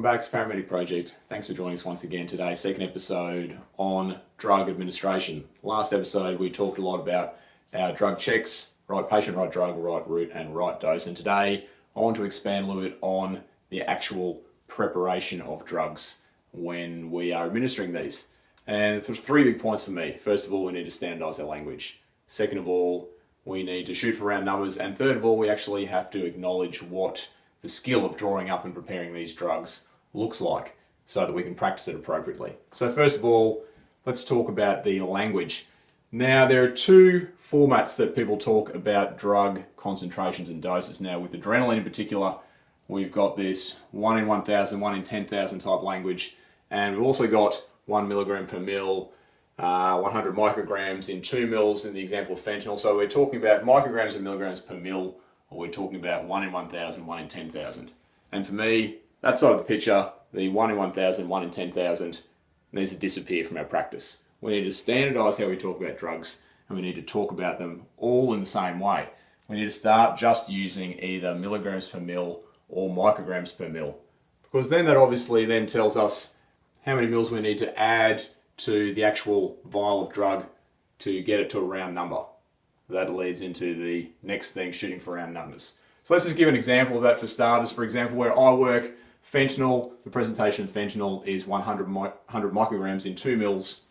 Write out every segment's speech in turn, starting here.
welcome back to Paramedic Project. Thanks for joining us once again today. Second episode on drug administration. Last episode we talked a lot about our drug checks, right patient, right drug, right route and right dose. And today I want to expand a little bit on the actual preparation of drugs when we are administering these. And there's three big points for me. First of all, we need to standardize our language. Second of all, we need to shoot for round numbers. And third of all, we actually have to acknowledge what the skill of drawing up and preparing these drugs looks like so that we can practice it appropriately. So first of all, let's talk about the language. Now, there are two formats that people talk about drug concentrations and doses. Now, with adrenaline in particular, we've got this 1 in 1,000, 1 in 10,000 type language. And we've also got 1 milligram per mil, 100 micrograms in 2 mils in the example of fentanyl. So we're talking about micrograms and milligrams per mil, or we're talking about 1 in 1,000, 1 in 10,000. And for me, that side of the picture, the 1 in 1,000, 1 in 10,000, needs to disappear from our practice. We need to standardise how we talk about drugs, and we need to talk about them all in the same way. We need to start just using either milligrams per mil or micrograms per mil, because then that obviously then tells us how many mils we need to add to the actual vial of drug to get it to a round number. That leads into the next thing, shooting for round numbers. So let's just give an example of that for starters. For example, where I work, fentanyl, the presentation of fentanyl is 100 micrograms in 2 mils.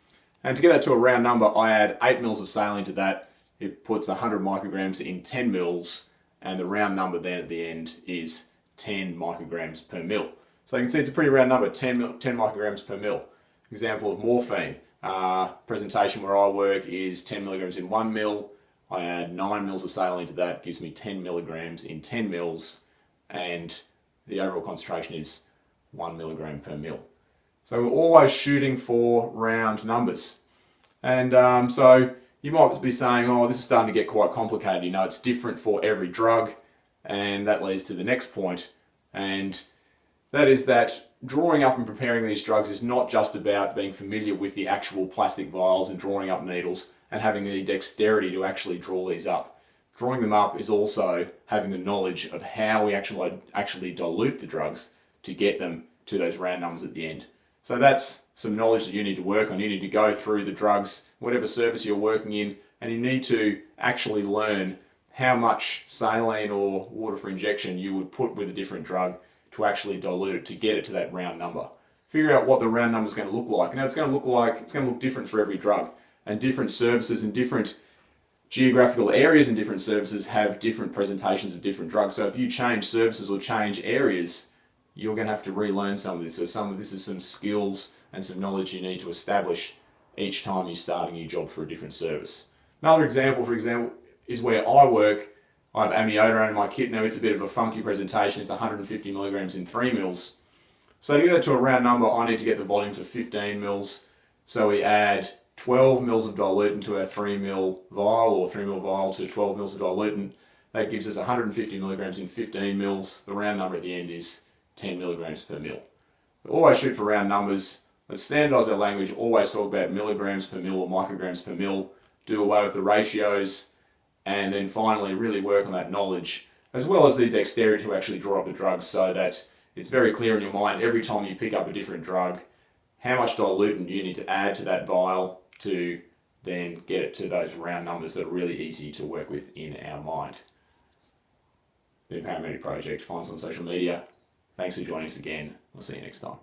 And to get that to a round number, I add 8 mils of saline to that. It puts 100 micrograms in 10 mils, and the round number then at the end is 10 micrograms per mil. So you can see it's a pretty round number, 10 micrograms per mil. Example of morphine, presentation where I work is 10 milligrams in 1 mil. I add 9 mils of saline to that, gives me 10 milligrams in 10 mils, and the overall concentration is 1 milligram per mil. So we're always shooting for round numbers. And so you might be saying, oh, this is starting to get quite complicated. You know, it's different for every drug, and that leads to the next point. And that is that drawing up and preparing these drugs is not just about being familiar with the actual plastic vials and drawing up needles and having the dexterity to actually draw these up. Drawing them up is also having the knowledge of how we actually dilute the drugs to get them to those round numbers at the end. So that's some knowledge that you need to work on. You need to go through the drugs, whatever service you're working in, and you need to actually learn how much saline or water for injection you would put with a different drug to actually dilute it to get it to that round number. Figure out what the round number is going to look like. Now it's going to look different for every drug, and different services and different geographical areas and different services have different presentations of different drugs. So if you change services or change areas, you're going to have to relearn some of this. So some of this is some skills and some knowledge you need to establish each time you start a new job for a different service. Another example, for example, is where I work. I have amiodarone in my kit. Now it's a bit of a funky presentation. It's 150 milligrams in 3 mils. So to get that to a round number, I need to get the volume to 15 mils. So we add 12 mils of diluent to our 3 mil vial, or 3 mil vial to 12 mils of diluent. That gives us 150 milligrams in 15 mils. The round number at the end is 10 milligrams per mil. Always shoot for round numbers. Let's standardize our language. Always talk about milligrams per mil or micrograms per mil. Do away with the ratios. And then finally, really work on that knowledge, as well as the dexterity to actually draw up the drugs so that it's very clear in your mind every time you pick up a different drug, how much diluent you need to add to that vial to then get it to those round numbers that are really easy to work with in our mind. The Paramedic Project. Find us on social media. Thanks for joining us again. We'll see you next time.